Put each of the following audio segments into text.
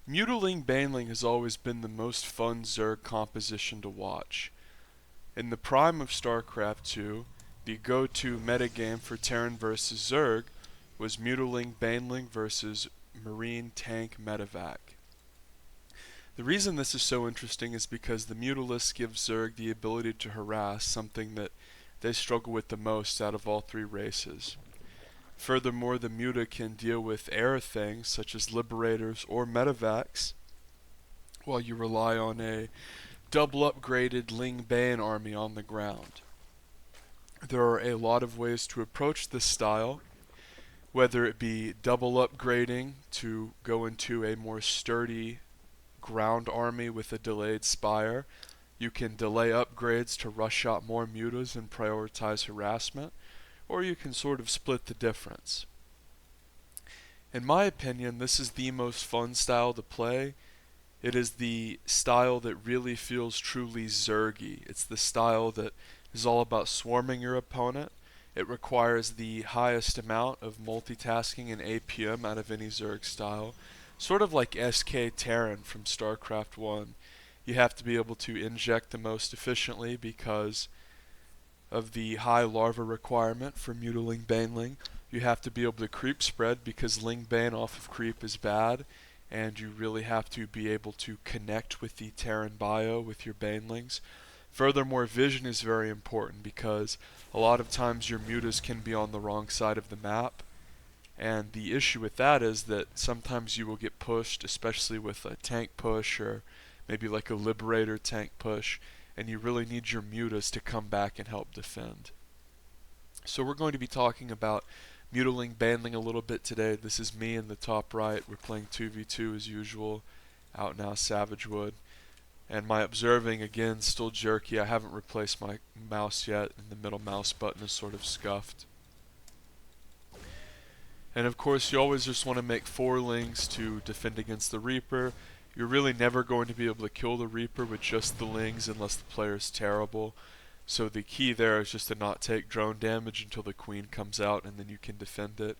Mutaling Baneling has always been the most fun Zerg composition to watch. In the prime of StarCraft 2, the go-to metagame for Terran vs Zerg was Mutaling Baneling vs Marine Tank Medevac. The reason this is so interesting is because the Mutalists give Zerg the ability to harass, something that they struggle with the most out of all three races. Furthermore, the Muta can deal with air things such as Liberators or Medevacs, while you rely on a double upgraded Ling bane army on the ground. There are a lot of ways to approach this style, whether it be double upgrading to go into a more sturdy ground army with a delayed spire. You can delay upgrades to rush out more mutas and prioritize harassment, or you can sort of split the difference. In my opinion, this is the most fun style to play. It is the style that really feels truly Zergy. It's the style that is all about swarming your opponent. It requires the highest amount of multitasking and APM out of any Zerg style. Sort of like SK Terran from StarCraft 1. You have to be able to inject the most efficiently because of the high larva requirement for Mutaling Baneling. You have to be able to creep spread because Ling Bane off of creep is bad, and you really have to be able to connect with the Terran bio with your Banelings. Furthermore, vision is very important because a lot of times your mutas can be on the wrong side of the map, and the issue with that is that sometimes you will get pushed, especially with a tank push or maybe like a Liberator tank push, and you really need your mutas to come back and help defend. So we're going to be talking about Mutaling Baneling a little bit today. This is me in the top right. We're playing 2v2 as usual, out now Savagewood. And my observing, again, still jerky. I haven't replaced my mouse yet, and the middle mouse button is sort of scuffed. And of course, you always just want to make 4 Lings to defend against the Reaper. You're really never going to be able to kill the Reaper with just the Lings unless the player is terrible. So the key there is just to not take drone damage until the Queen comes out, and then you can defend it.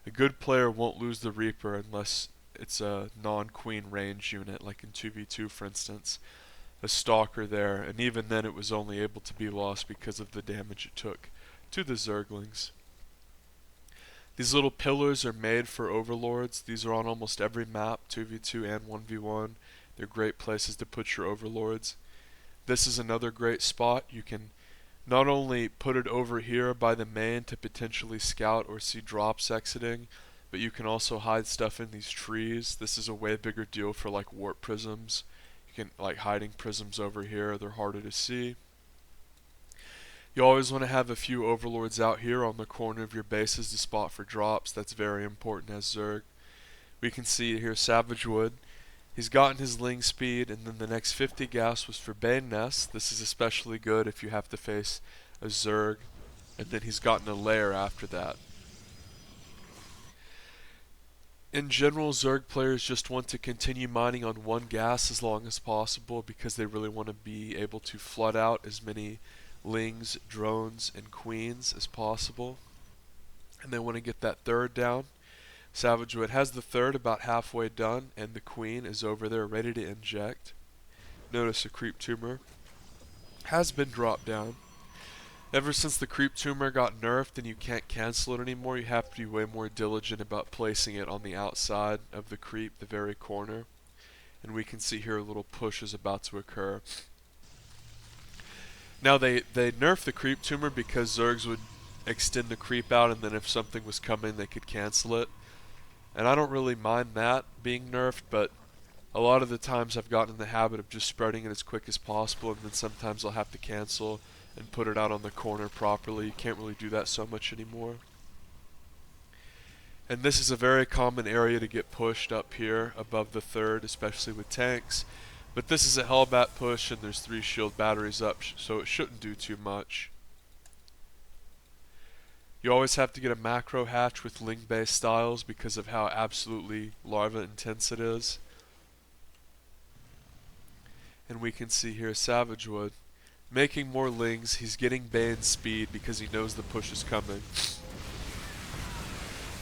A good player won't lose the Reaper unless it's a non-Queen range unit, like in 2v2 for instance. A Stalker there, and even then it was only able to be lost because of the damage it took to the Zerglings. These little pillars are made for overlords. These are on almost every map, 2v2 and 1v1. They're great places to put your overlords. This is another great spot. You can not only put it over here by the main to potentially scout or see drops exiting, but you can also hide stuff in these trees. This is a way bigger deal for like warp prisms. You can like hiding prisms over here. They're harder to see. You always want to have a few overlords out here on the corner of your bases to spot for drops. That's very important as Zerg. We can see here Savagewood. He's gotten his Ling speed, and then the next 50 gas was for Bane Nest. This is especially good if you have to face a Zerg, and then he's gotten a lair after that. In general, Zerg players just want to continue mining on 1 gas as long as possible because they really want to be able to flood out as many Lings, drones, and queens as possible. And they want to get that 3rd down. Savagewood has the 3rd about halfway done, and the queen is over there ready to inject. Notice a creep tumor has been dropped down. Ever since the creep tumor got nerfed and you can't cancel it anymore, you have to be way more diligent about placing it on the outside of the creep, the very corner. And we can see here a little push is about to occur. Now they nerfed the creep tumor because Zergs would extend the creep out, and then if something was coming they could cancel it. And I don't really mind that being nerfed, but a lot of the times I've gotten in the habit of just spreading it as quick as possible, and then sometimes I'll have to cancel and put it out on the corner properly. You can't really do that so much anymore. And this is a very common area to get pushed up here above the 3rd, especially with tanks. But this is a Hellbat push, and there's 3 shield batteries up, so it shouldn't do too much. You always have to get a macro hatch with Ling-based styles because of how absolutely larva intense it is. And we can see here Savagewood making more Lings. He's getting Bane speed because he knows the push is coming.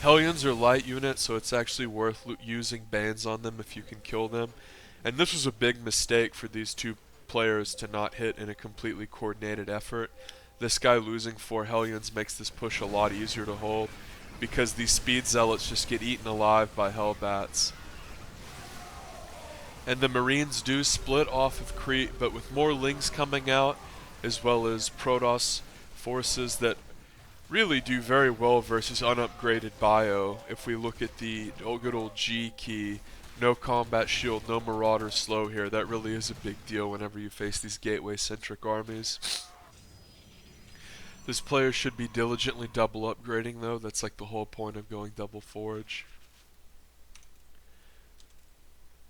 Hellions are light units, so it's actually worth using banes on them if you can kill them. And this was a big mistake for these two players to not hit in a completely coordinated effort. This guy losing 4 Hellions makes this push a lot easier to hold, because these speed zealots just get eaten alive by Hellbats. And the Marines do split off of Crete, but with more Lings coming out, as well as Protoss forces that really do very well versus unupgraded bio. If we look at the good old G key, no combat shield, no marauder slow here, that really is a big deal whenever you face these gateway-centric armies. This player should be diligently double upgrading though, that's like the whole point of going double forge.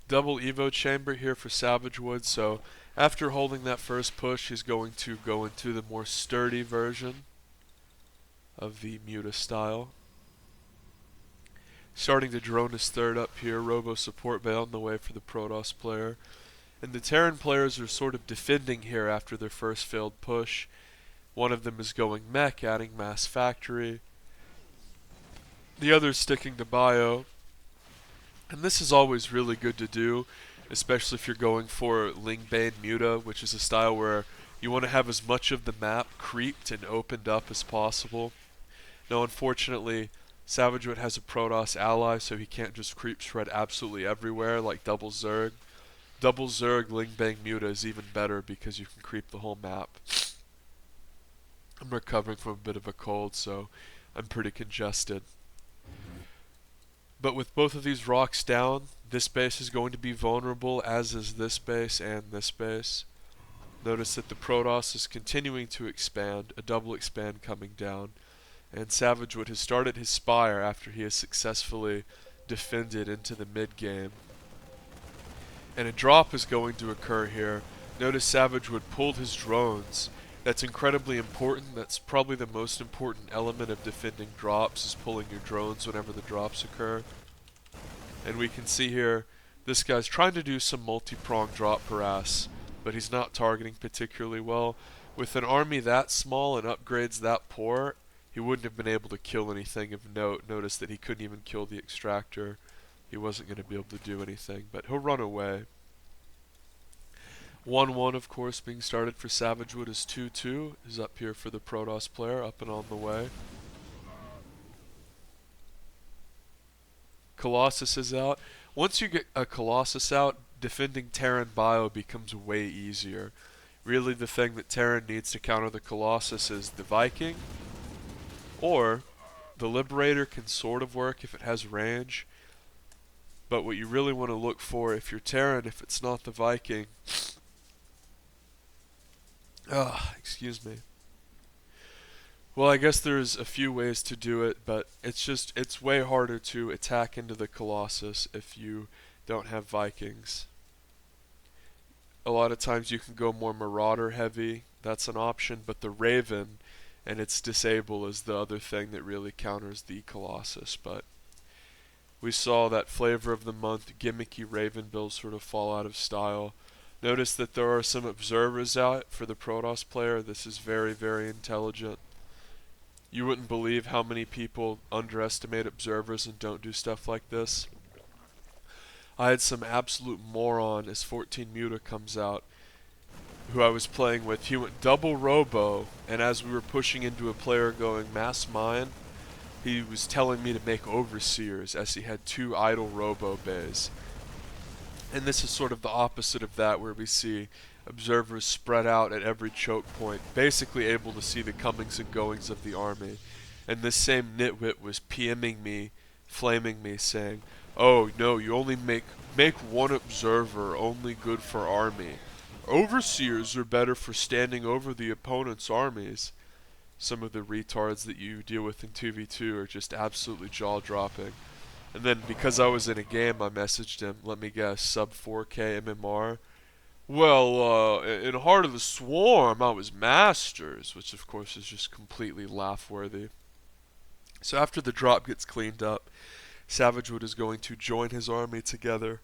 Double Evo chamber here for Savage Wood, so after holding that first push he's going to go into the more sturdy version of the Muta style. Starting to drone his third up here, Robo support bay on the way for the Protoss player. And the Terran players are sort of defending here after their first failed push. One of them is going mech, adding mass factory. The other's sticking to bio. And this is always really good to do, especially if you're going for Ling, bane, Muta, which is a style where you want to have as much of the map creeped and opened up as possible. Now, unfortunately, Savagewood has a Protoss ally, so he can't just creep shred absolutely everywhere like Double Zerg. Double Zerg, Ling, bang, Muta is even better because you can creep the whole map. I'm recovering from a bit of a cold, so I'm pretty congested. But with both of these rocks down, this base is going to be vulnerable, as is this base and this base. Notice that the Protoss is continuing to expand, a double expand coming down. And Savagewood has started his Spire after he has successfully defended into the mid-game. And a drop is going to occur here. Notice Savagewood pulled his drones. That's incredibly important. That's probably the most important element of defending drops, is pulling your drones whenever the drops occur. And we can see here, this guy's trying to do some multi-prong drop harass, but he's not targeting particularly well. With an army that small and upgrades that poor, he wouldn't have been able to kill anything of note. Notice that he couldn't even kill the extractor. He wasn't going to be able to do anything, but he'll run away. 1-1, of course, being started for Savagewood is 2-2. Is up here for the Protoss player, up and on the way. Colossus is out. Once you get a Colossus out, defending Terran bio becomes way easier. Really, the thing that Terran needs to counter the Colossus is the Viking, or the Liberator can sort of work if it has range. But what you really want to look for, if you're Terran, if it's not the Viking, excuse me. Well, I guess there's a few ways to do it, but it's way harder to attack into the Colossus if you don't have Vikings. A lot of times you can go more Marauder heavy, that's an option, but the Raven and its disable is the other thing that really counters the Colossus. But we saw that flavor of the month gimmicky Raven build sort of fall out of style. Notice that there are some observers out for the Protoss player. This is very, very intelligent. You wouldn't believe how many people underestimate observers and don't do stuff like this. I had some absolute moron as 14 Muta comes out, who I was playing with. He went double robo, and as we were pushing into a player going mass mine, he was telling me to make overseers as he had 2 idle robo bays. And this is sort of the opposite of that, where we see observers spread out at every choke point, basically able to see the comings and goings of the army. And this same nitwit was PMing me, flaming me, saying, "Oh no, you only make one observer, only good for army. Overseers are better for standing over the opponent's armies." Some of the retards that you deal with in 2v2 are just absolutely jaw-dropping. And then because I was in a game, I messaged him, let me guess, sub 4K MMR. Well, in Heart of the Swarm, I was Masters, which of course is just completely laugh-worthy. So after the drop gets cleaned up, Savagewood is going to join his army together.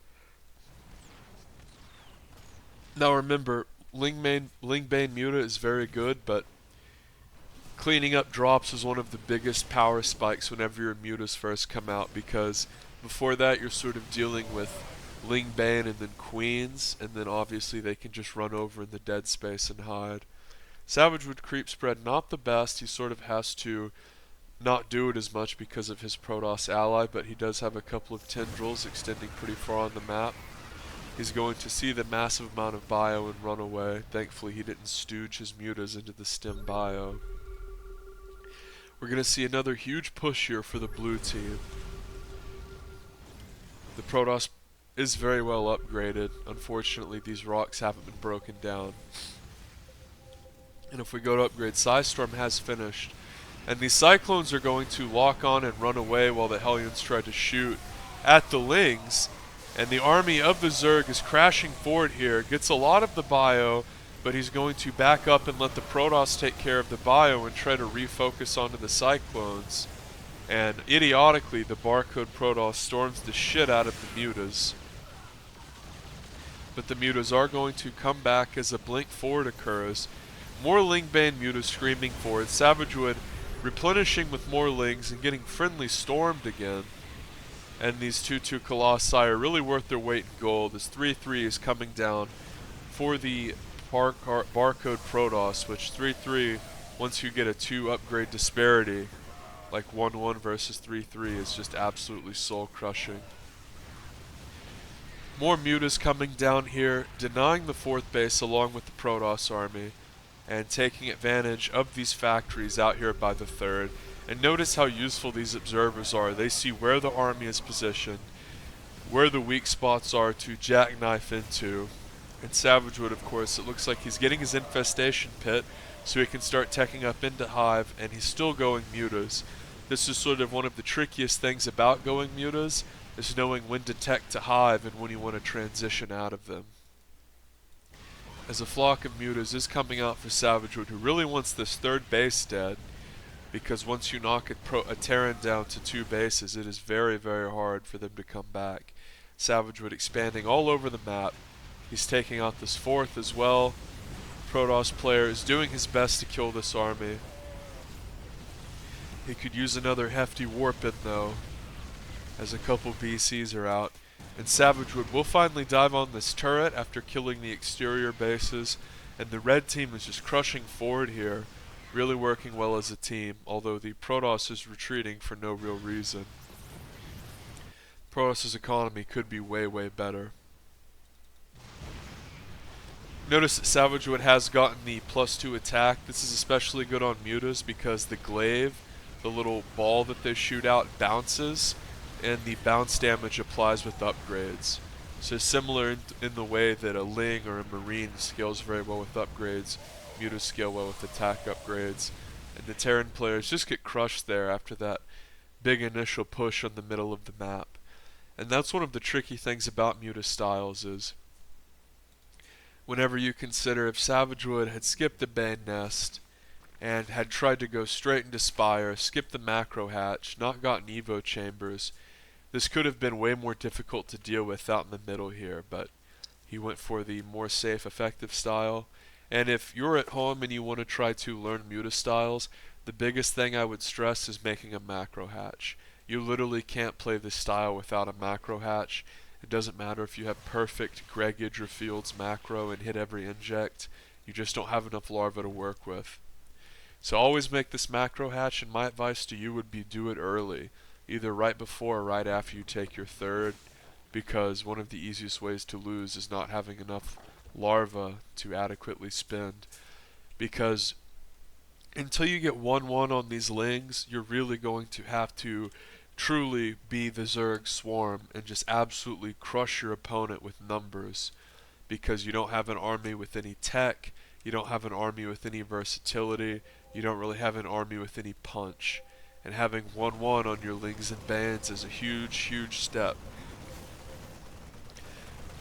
Now remember, Ling, bane, Muta is very good, but cleaning up drops is one of the biggest power spikes whenever your mutas first come out, because before that you're sort of dealing with Ling, bane, and then queens, and then obviously they can just run over in the dead space and hide. Savage Wood creep spread not the best. He sort of has to not do it as much because of his Protoss ally, but he does have a couple of tendrils extending pretty far on the map. He's going to see the massive amount of bio and run away. Thankfully he didn't stooge his mutas into the stem bio. We're going to see another huge push here for the blue team. The Protoss is very well upgraded. Unfortunately, these rocks haven't been broken down. And if we go to upgrade, Psystorm has finished. And these Cyclones are going to lock on and run away while the Hellions try to shoot at the Lings. And the army of the Zerg is crashing forward here. Gets a lot of the bio, but he's going to back up and let the Protoss take care of the bio and try to refocus onto the Cyclones. And idiotically, the barcode Protoss storms the shit out of the mutas. But the mutas are going to come back as a blink forward occurs. More Ling Bane mutas screaming forward. Savage Wood replenishing with more Lings and getting friendly stormed again. And these 2-2 Colossi are really worth their weight in gold, as 3-3 is coming down for the barcode Protoss, which 3-3, once you get a 2 upgrade disparity, like 1-1 versus 3-3, is just absolutely soul crushing. More mutas coming down here, denying the 4th base along with the Protoss army, and taking advantage of these factories out here by the 3rd. And notice how useful these observers are. They see where the army is positioned, where the weak spots are to jackknife into. And Savage Wood, of course, it looks like he's getting his infestation pit so he can start teching up into Hive, and he's still going mutas. This is sort of one of the trickiest things about going mutas, is knowing when to tech to Hive and when you want to transition out of them. As a flock of mutas is coming out for Savage Wood, who really wants this 3rd base dead, because once you knock a Terran down to 2 bases, it is very, very hard for them to come back. Savage Wood expanding all over the map. He's taking out this 4th as well. Protoss player is doing his best to kill this army. He could use another hefty warp in though, as a couple BCs are out. And Savage Wood will finally dive on this turret after killing the exterior bases. And the red team is just crushing forward here, really working well as a team, although the Protoss is retreating for no real reason. Protoss' economy could be way, way better. Notice that Savage Wood has gotten the +2 attack. This is especially good on mutas because the glaive, the little ball that they shoot out, bounces, and the bounce damage applies with upgrades. So similar in the way that a Ling or a Marine scales very well with upgrades, mutas scale well with attack upgrades. And the Terran players just get crushed there after that big initial push on the middle of the map. And that's one of the tricky things about muta styles is, whenever you consider if Savage Wood had skipped the Bane Nest and had tried to go straight into Spire, skipped the macro hatch, not gotten Evo chambers, this could have been way more difficult to deal with out in the middle here, but he went for the more safe, effective style. And if you're at home and you want to try to learn muta styles, the biggest thing I would stress is making a macro hatch. You literally can't play this style without a macro hatch. It doesn't matter if you have perfect Gregage or Fields macro and hit every inject, you just don't have enough larva to work with. So always make this macro hatch, and my advice to you would be do it early, either right before or right after you take your 3rd, because one of the easiest ways to lose is not having enough larva to adequately spend. Because until you get 1-1 on these Lings, you're really going to have to truly be the Zerg swarm and just absolutely crush your opponent with numbers, because you don't have an army with any tech, you don't have an army with any versatility, you don't really have an army with any punch. And having 1-1 on your Lings and Banes is a huge, huge step.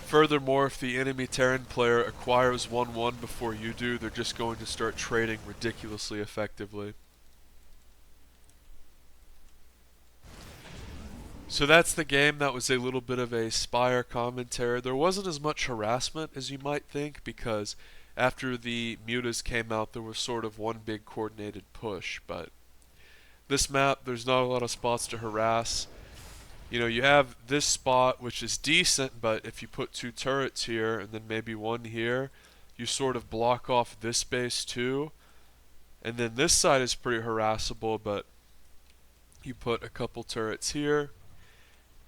Furthermore, if the enemy Terran player acquires 1-1 before you do, they're just going to start trading ridiculously effectively. So that's the game. That was a little bit of a Spire commentary. There wasn't as much harassment as you might think, because after the Mutas came out, there was sort of one big coordinated push, but this map, there's not a lot of spots to harass. You know, you have this spot, which is decent, but if you put 2 turrets here and then maybe 1 here, you sort of block off this space too. And then this side is pretty harassable, but you put a couple turrets here.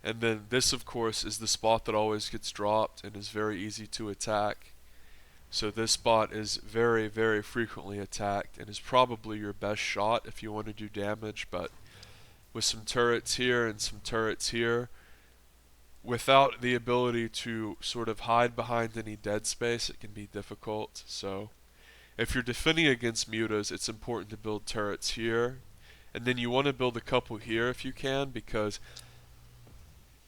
And then this, of course, is the spot that always gets dropped and is very easy to attack. So this spot is very, very frequently attacked and is probably your best shot if you want to do damage, but with some turrets here and some turrets here, without the ability to sort of hide behind any dead space, it can be difficult. So if you're defending against mutas, it's important to build turrets here, and then you want to build a couple here if you can, because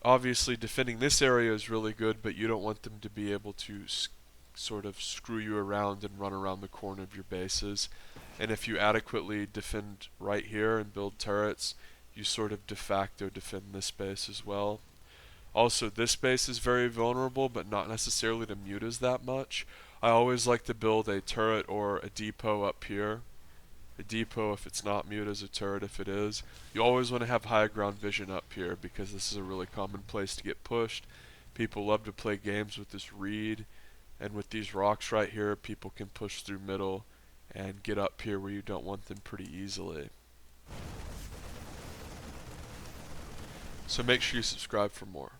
obviously defending this area is really good, but you don't want them to be able to sort of screw you around and run around the corner of your bases. And if you adequately defend right here and build turrets, you sort of de facto defend this space as well. Also, this space is very vulnerable, but not necessarily to mutas that much. I always like to build a turret or a depot up here. A depot if it's not mutas, a turret if it is. You always want to have high ground vision up here because this is a really common place to get pushed. People love to play games with this reed, and with these rocks right here, people can push through middle and get up here where you don't want them pretty easily. So make sure you subscribe for more.